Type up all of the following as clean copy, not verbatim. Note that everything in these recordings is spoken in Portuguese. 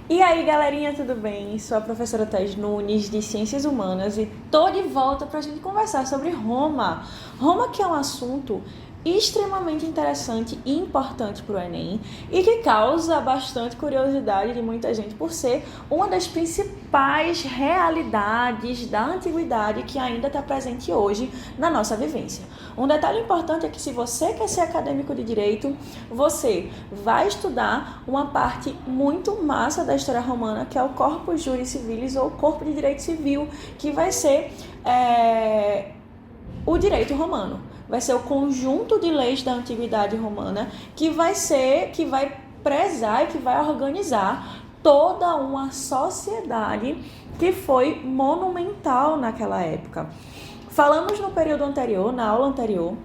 E aí, galerinha, tudo bem? Sou a professora Thais Nunes, de Ciências Humanas, e tô de volta para a gente conversar sobre Roma. Roma, que é um assunto extremamente interessante e importante para o Enem e que causa bastante curiosidade de muita gente por ser uma das principais realidades da antiguidade que ainda está presente hoje na nossa vivência. Um detalhe importante é que se você quer ser acadêmico de direito, você vai estudar uma parte muito massa da história romana, que é o Corpus Juris Civilis, ou Corpo de Direito Civil, que vai ser o direito romano. Vai ser o conjunto de leis da antiguidade romana que vai prezar e que vai organizar toda uma sociedade que foi monumental naquela época. Falamos no período anterior, na aula anterior,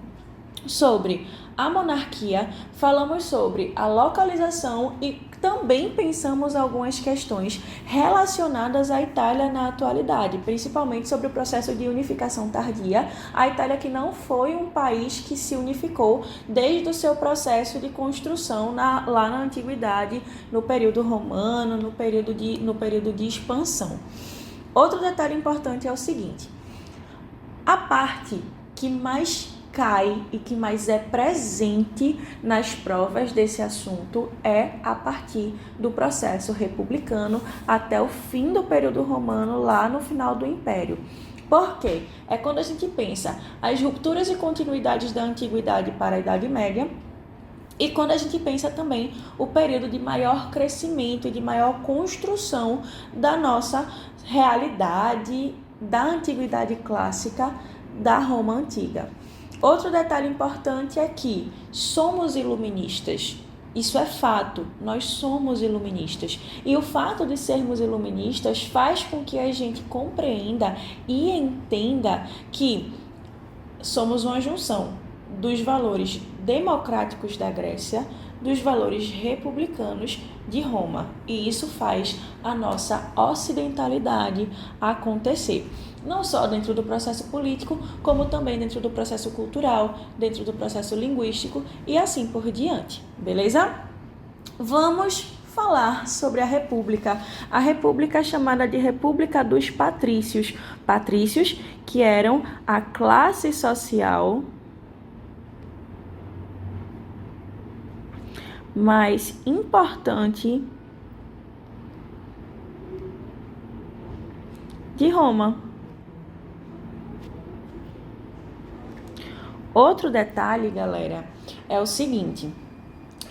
sobre a monarquia, falamos sobre a localização e também pensamos algumas questões relacionadas à Itália na atualidade, principalmente sobre o processo de unificação tardia. A Itália que não foi um país que se unificou desde o seu processo de construção lá na antiguidade, no período romano, no período de expansão. Outro detalhe importante é o seguinte: a parte que mais cai e que mais é presente nas provas desse assunto é a partir do processo republicano até o fim do período romano, lá no final do Império. Por quê? É quando a gente pensa as rupturas e continuidades da antiguidade para a Idade Média, e quando a gente pensa também o período de maior crescimento e de maior construção da nossa realidade da antiguidade clássica da Roma antiga. Outro detalhe importante é que somos iluministas. Isso é fato, nós somos iluministas. E o fato de sermos iluministas faz com que a gente compreenda e entenda que somos uma junção dos valores democráticos da Grécia, dos valores republicanos de Roma. E isso faz a nossa ocidentalidade acontecer. Não só dentro do processo político, como também dentro do processo cultural, dentro do processo linguístico e assim por diante. Beleza? Vamos falar sobre a República. A República é chamada de República dos Patrícios. Patrícios, que eram a classe social mais importante de Roma. Outro detalhe, galera, é o seguinte: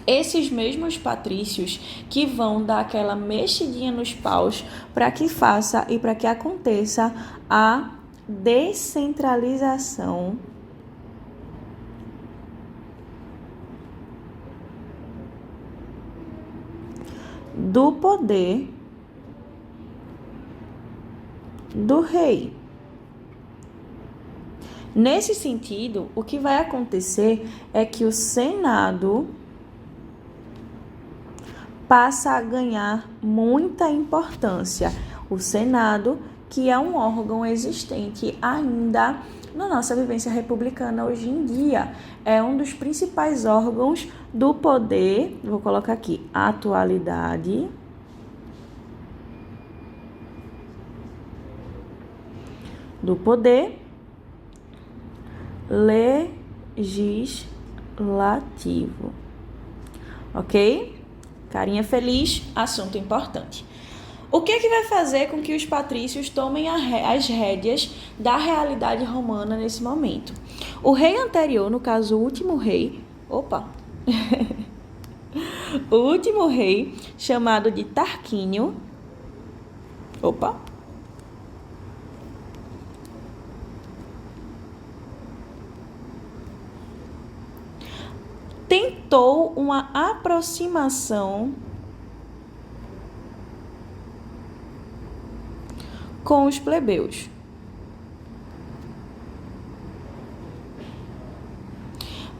esses mesmos patrícios que vão dar aquela mexidinha nos paus para que faça e para que aconteça a descentralização do poder do rei. Nesse sentido, o que vai acontecer é que o Senado passa a ganhar muita importância. O Senado, que é um órgão existente ainda na nossa vivência republicana hoje em dia, é um dos principais órgãos do poder, vou colocar aqui, atualidade do poder legislativo. Ok? Carinha feliz, assunto importante. O que vai fazer com que os patrícios tomem as rédeas da realidade romana nesse momento? O rei anterior, no caso o último rei, o último rei, chamado de Tarquínio, tentou uma aproximação com os plebeus.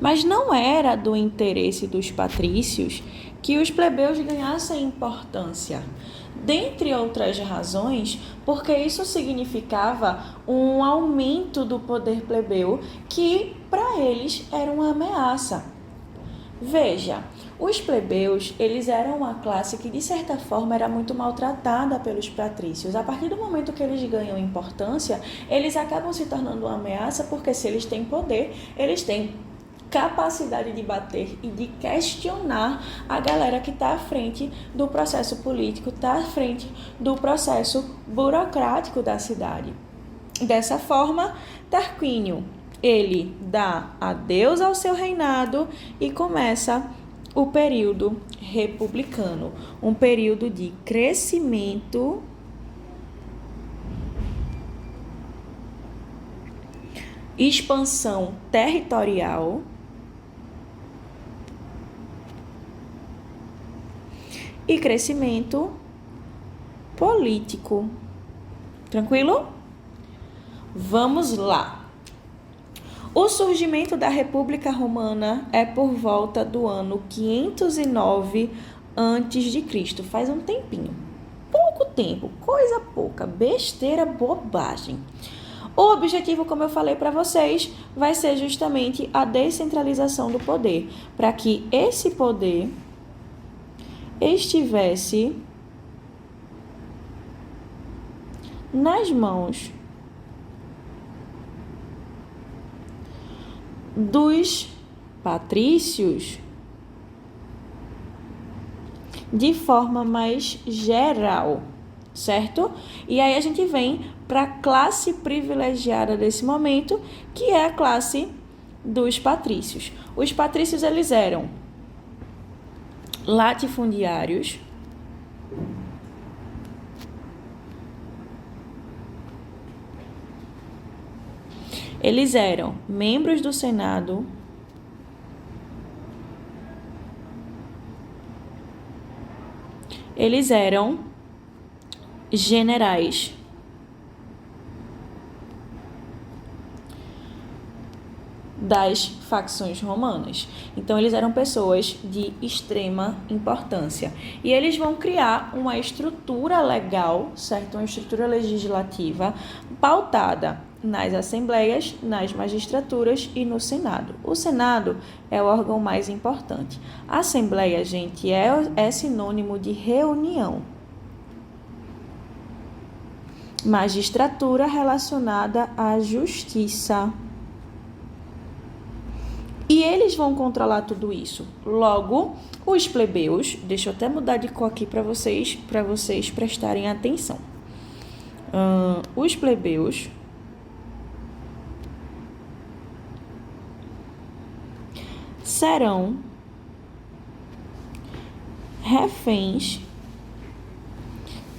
Mas não era do interesse dos patrícios que os plebeus ganhassem importância. Dentre outras razões, porque isso significava um aumento do poder plebeu que, para eles, era uma ameaça. Veja, os plebeus, eles eram uma classe que, de certa forma, era muito maltratada pelos patrícios. A partir do momento que eles ganham importância, eles acabam se tornando uma ameaça, porque se eles têm poder, eles têm capacidade de bater e de questionar a galera que está à frente do processo político, está à frente do processo burocrático da cidade. Dessa forma, Tarquínio, ele dá adeus ao seu reinado e começa o período republicano, um período de crescimento, expansão territorial e crescimento político. Tranquilo? Vamos lá. O surgimento da República Romana é por volta do ano 509 a.C. Faz um tempinho. Pouco tempo, coisa pouca, besteira, bobagem. O objetivo, como eu falei para vocês, vai ser justamente a descentralização do poder, para que esse poder estivesse nas mãos dos patrícios de forma mais geral, certo? E aí a gente vem para a classe privilegiada desse momento, que é a classe dos patrícios. Os patrícios, eles eram latifundiários, eles eram membros do Senado, eles eram generais, das facções romanas. Então, eles eram pessoas de extrema importância. E eles vão criar uma estrutura legal, certo? Uma estrutura legislativa pautada nas assembleias, nas magistraturas e no Senado. O Senado é o órgão mais importante. A Assembleia, gente, é sinônimo de reunião. Magistratura relacionada à justiça. E eles vão controlar tudo isso. Logo, os plebeus, deixa eu até mudar de cor aqui para vocês prestarem atenção. Os plebeus serão reféns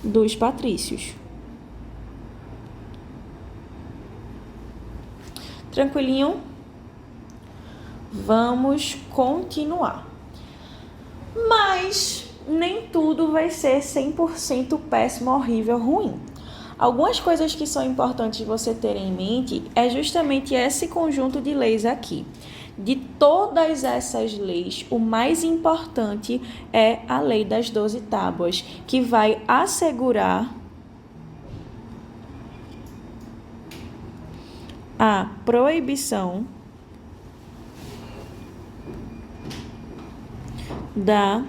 dos patrícios. Tranquilinho? Vamos continuar. Mas nem tudo vai ser 100% péssimo, horrível, ruim. Algumas coisas que são importantes você ter em mente é justamente esse conjunto de leis aqui. De todas essas leis, o mais importante é a Lei das 12 Tábuas, que vai assegurar a proibição da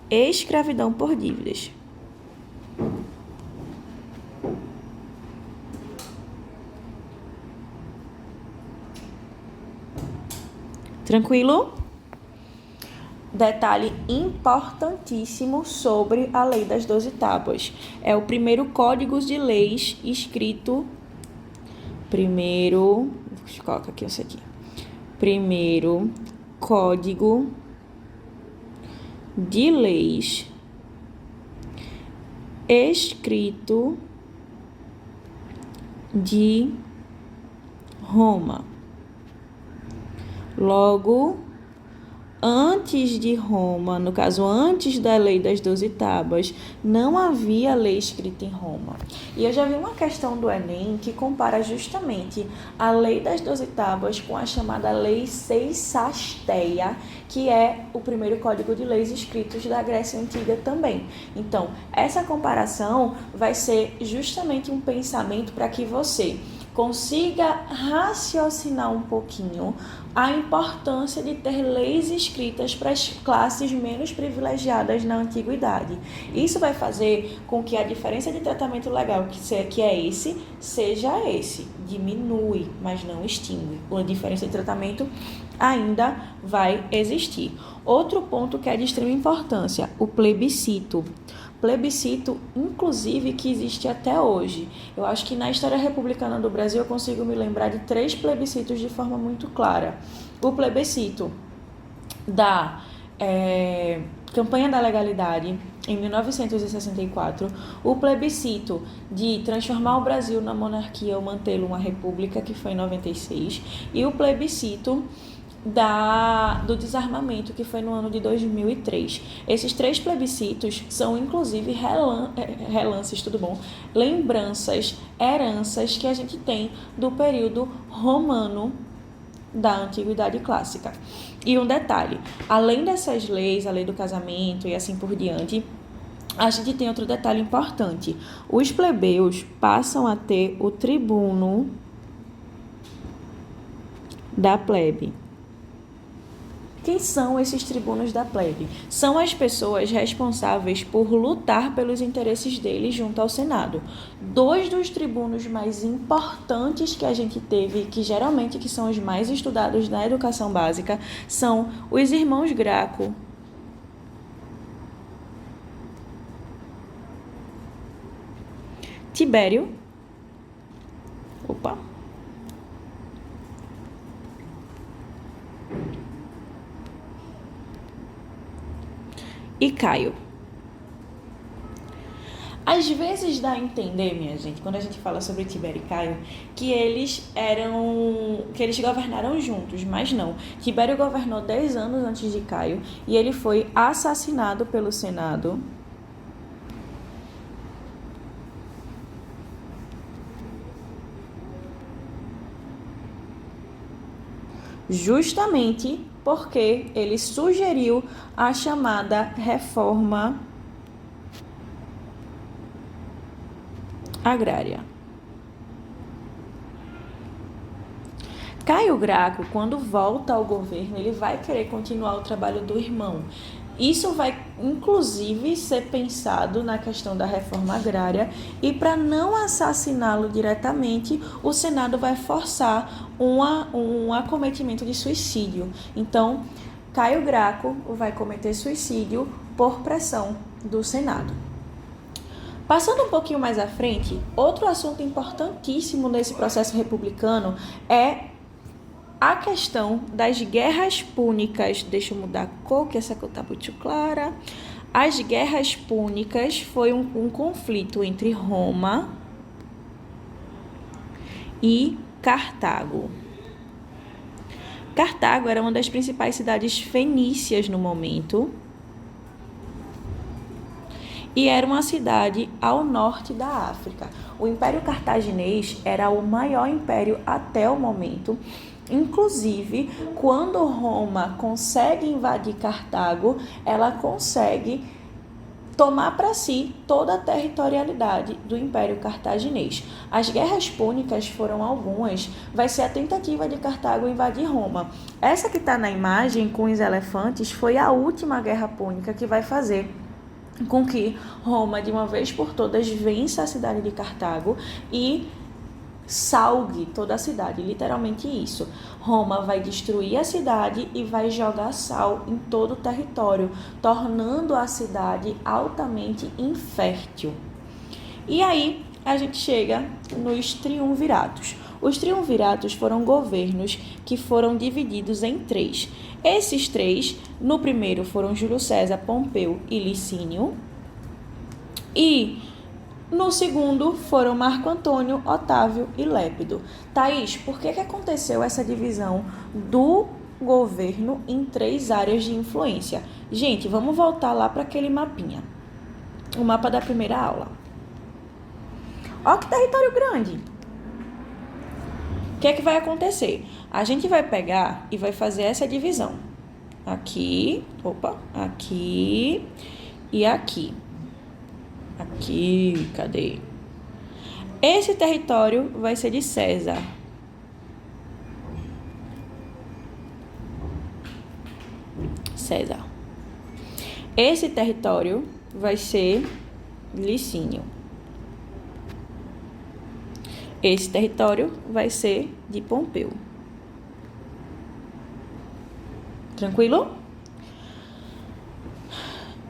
escravidão por dívidas. Tranquilo? Detalhe importantíssimo sobre a Lei das 12 Tábuas. É o primeiro código de leis escrito. Coloca aqui isso aqui. Primeiro código de leis escrito de Roma. Logo, antes de Roma, no caso, antes da Lei das 12 Tábuas, não havia lei escrita em Roma. E eu já vi uma questão do Enem que compara justamente a Lei das 12 Tábuas com a chamada Lei Seisasteia, que é o primeiro código de leis escritos da Grécia Antiga também. Então, essa comparação vai ser justamente um pensamento para que você consiga raciocinar um pouquinho a importância de ter leis escritas para as classes menos privilegiadas na antiguidade. Isso vai fazer com que a diferença de tratamento legal, que é esse, seja esse. Diminui, mas não extingue. A diferença de tratamento ainda vai existir. Outro ponto que é de extrema importância, o plebiscito. Plebiscito, inclusive, que existe até hoje. Eu acho que na história republicana do Brasil eu consigo me lembrar de 3 plebiscitos de forma muito clara. O plebiscito da campanha da legalidade, em 1964, o plebiscito de transformar o Brasil na monarquia ou mantê-lo uma república, que foi em 96, e o plebiscito do desarmamento, que foi no ano de 2003. Esses 3 plebiscitos são, inclusive, relances, tudo bom? Lembranças, heranças que a gente tem do período romano da Antiguidade Clássica. E um detalhe, além dessas leis, a lei do casamento e assim por diante, a gente tem outro detalhe importante. Os plebeus passam a ter o tribuno da plebe. Quem são esses tribunos da plebe? São as pessoas responsáveis por lutar pelos interesses deles junto ao Senado. 2 dos tribunos mais importantes que a gente teve, que geralmente que são os mais estudados na educação básica, são os irmãos Graco Tibério e Caio. Às vezes dá a entender, minha gente, quando a gente fala sobre Tibério e Caio, que eles governaram juntos, mas não. Tibério governou 10 anos antes de Caio e ele foi assassinado pelo Senado justamente porque ele sugeriu a chamada reforma agrária. Caio Graco, quando volta ao governo, ele vai querer continuar o trabalho do irmão. Isso vai, inclusive, ser pensado na questão da reforma agrária e, para não assassiná-lo diretamente, o Senado vai forçar um acometimento de suicídio. Então, Caio Graco vai cometer suicídio por pressão do Senado. Passando um pouquinho mais à frente, outro assunto importantíssimo nesse processo republicano é a questão das guerras púnicas. Deixa eu mudar a cor, que essa cor está muito clara. As guerras púnicas foi um conflito entre Roma e Cartago. Cartago era uma das principais cidades fenícias no momento e era uma cidade ao norte da África. O Império Cartaginês era o maior império até o momento. Inclusive, quando Roma consegue invadir Cartago, ela consegue tomar para si toda a territorialidade do Império Cartaginês. As guerras púnicas foram algumas, vai ser a tentativa de Cartago invadir Roma. Essa que está na imagem com os elefantes foi a última guerra púnica que vai fazer com que Roma, de uma vez por todas, vença a cidade de Cartago e salgue toda a cidade, literalmente isso. Roma vai destruir a cidade e vai jogar sal em todo o território, tornando a cidade altamente infértil. E aí a gente chega nos triunviratos. Os triunviratos foram governos que foram divididos em 3. Esses 3, no primeiro foram Júlio César, Pompeu e Licínio, e no segundo foram Marco Antônio, Otávio e Lépido. Thaís, por que aconteceu essa divisão do governo em 3 áreas de influência? Gente, vamos voltar lá para aquele mapinha. O mapa da primeira aula. Olha que território grande. O que é que vai acontecer? A gente vai pegar e vai fazer essa divisão. Aqui, aqui e aqui. Aqui, cadê? Esse território vai ser de César. César. Esse território vai ser Licínio. Esse território vai ser de Pompeu. Tranquilo?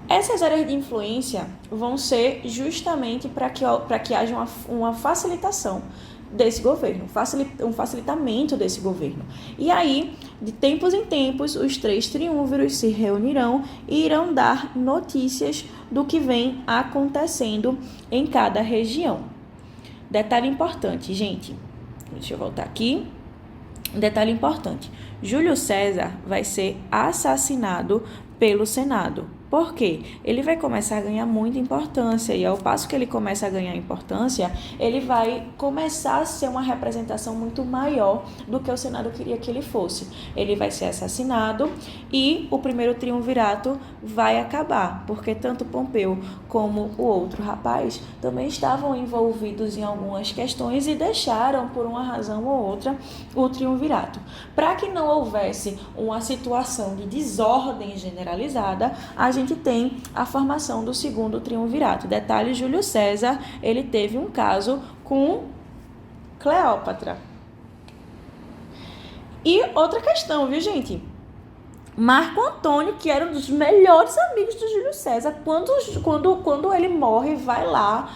Essas áreas de influência vão ser justamente para que haja uma facilitação desse governo, um facilitamento desse governo. E aí, de tempos em tempos, os 3 triunviros se reunirão e irão dar notícias do que vem acontecendo em cada região. Detalhe importante, gente. Deixa eu voltar aqui. Detalhe importante. Júlio César vai ser assassinado pelo Senado. Por quê? Ele vai começar a ganhar muita importância e ao passo que ele começa a ganhar importância, ele vai começar a ser uma representação muito maior do que o Senado queria que ele fosse. Ele vai ser assassinado e o primeiro triunvirato vai acabar, porque tanto Pompeu como o outro rapaz também estavam envolvidos em algumas questões e deixaram, por uma razão ou outra, o triunvirato. Para que não houvesse uma situação de desordem generalizada, a gente tem a formação do segundo triunvirato. Detalhe, Júlio César, ele teve um caso com Cleópatra. E outra questão, viu, gente? Marco Antônio, que era um dos melhores amigos do Júlio César, quando ele morre, vai lá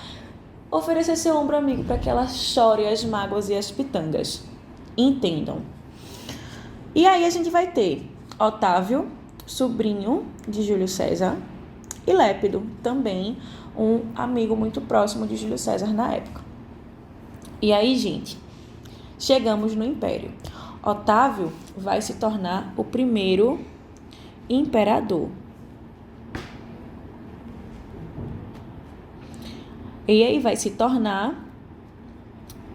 oferecer seu ombro amigo para que ela chore as mágoas e as pitangas. Entendam. E aí a gente vai ter Otávio, sobrinho de Júlio César, e Lépido, também um amigo muito próximo de Júlio César na época. E aí, gente, chegamos no Império. Otávio vai se tornar o primeiro imperador. E aí vai se tornar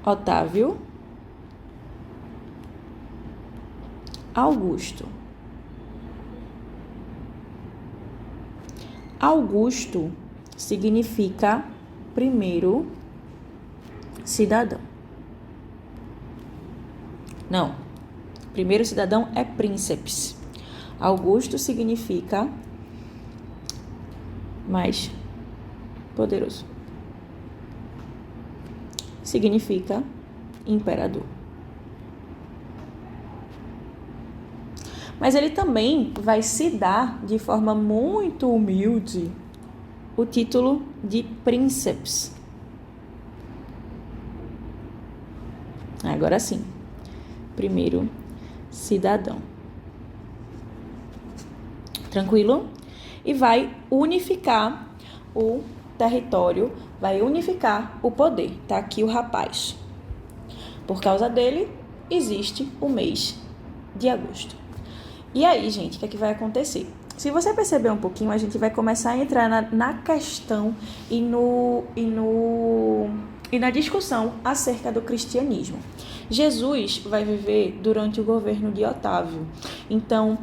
Otávio Augusto. Augusto significa primeiro cidadão. Não, primeiro cidadão é príncipes. Augusto significa mais poderoso. Significa imperador. Mas ele também vai se dar, de forma muito humilde, o título de príncipes. Agora sim, primeiro cidadão. Tranquilo? E vai unificar o território, vai unificar o poder. Tá aqui o rapaz. Por causa dele, existe o mês de agosto. E aí, gente, o que é que vai acontecer? Se você perceber um pouquinho, a gente vai começar a entrar na questão e na discussão acerca do cristianismo. Jesus vai viver durante o governo de Otávio. Então,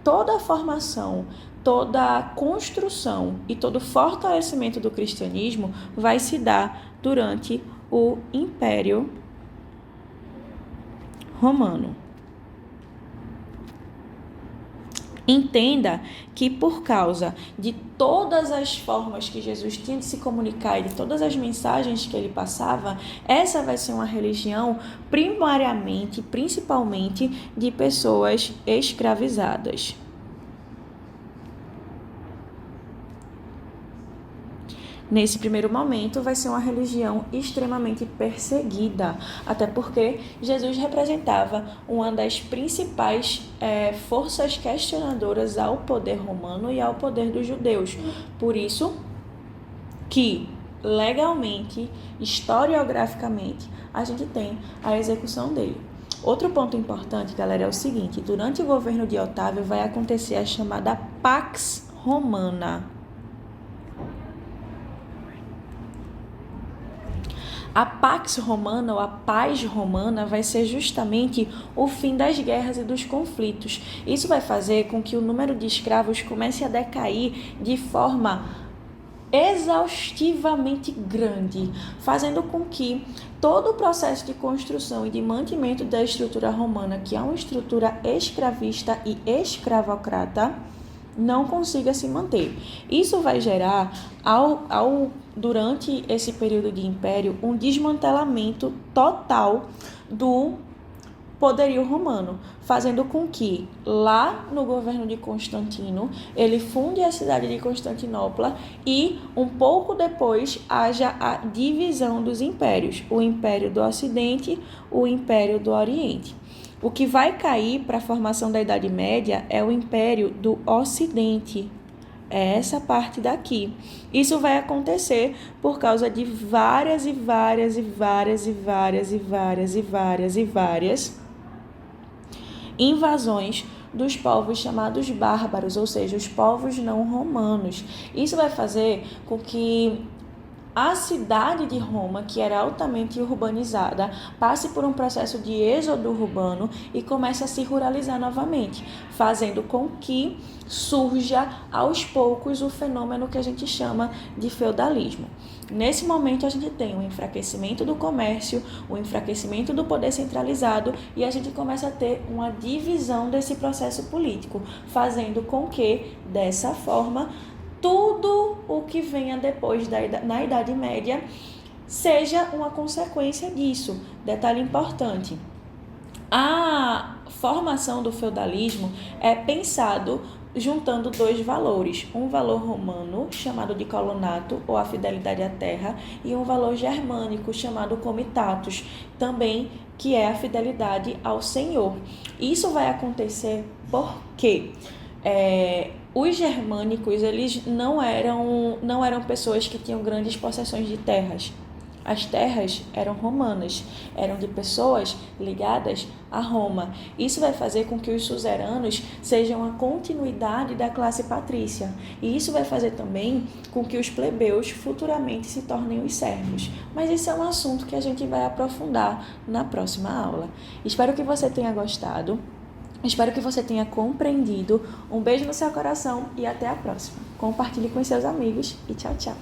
toda a formação, toda a construção e todo o fortalecimento do cristianismo vai se dar durante o Império Romano. Entenda que por causa de todas as formas que Jesus tinha de se comunicar e de todas as mensagens que ele passava, essa vai ser uma religião principalmente de pessoas escravizadas. Nesse primeiro momento, vai ser uma religião extremamente perseguida, até porque Jesus representava uma das principais forças questionadoras ao poder romano e ao poder dos judeus. Por isso que, legalmente, historiograficamente, a gente tem a execução dele. Outro ponto importante, galera, é o seguinte: durante o governo de Otávio vai acontecer a chamada Pax Romana. A Pax Romana, ou a paz romana, vai ser justamente o fim das guerras e dos conflitos. Isso vai fazer com que o número de escravos comece a decair de forma exaustivamente grande, fazendo com que todo o processo de construção e de mantimento da estrutura romana, que é uma estrutura escravista e escravocrata, não consiga se manter. Isso vai gerar, durante esse período de império, um desmantelamento total do poderio romano, fazendo com que, lá no governo de Constantino, ele funde a cidade de Constantinopla e, um pouco depois, haja a divisão dos impérios, o Império do Ocidente, o Império do Oriente. O que vai cair para a formação da Idade Média é o Império do Ocidente. É essa parte daqui. Isso vai acontecer por causa de várias invasões dos povos chamados bárbaros, ou seja, os povos não romanos. Isso vai fazer com que a cidade de Roma, que era altamente urbanizada, passe por um processo de êxodo urbano e comece a se ruralizar novamente, fazendo com que surja aos poucos o fenômeno que a gente chama de feudalismo. Nesse momento a gente tem o enfraquecimento do comércio, o enfraquecimento do poder centralizado e a gente começa a ter uma divisão desse processo político, fazendo com que, dessa forma, tudo o que venha depois na Idade Média seja uma consequência disso. Detalhe importante: a formação do feudalismo é pensado juntando dois valores, um valor romano, chamado de colonato, ou a fidelidade à terra, e um valor germânico, chamado comitatus, também, que é a fidelidade ao senhor. Isso vai acontecer porque os germânicos, eles não eram pessoas que tinham grandes possessões de terras. As terras eram romanas, eram de pessoas ligadas a Roma. Isso vai fazer com que os suzeranos sejam a continuidade da classe patrícia. E isso vai fazer também com que os plebeus futuramente se tornem os servos. Mas isso é um assunto que a gente vai aprofundar na próxima aula. Espero que você tenha gostado. Espero que você tenha compreendido. Um beijo no seu coração e até a próxima. Compartilhe com seus amigos e tchau, tchau.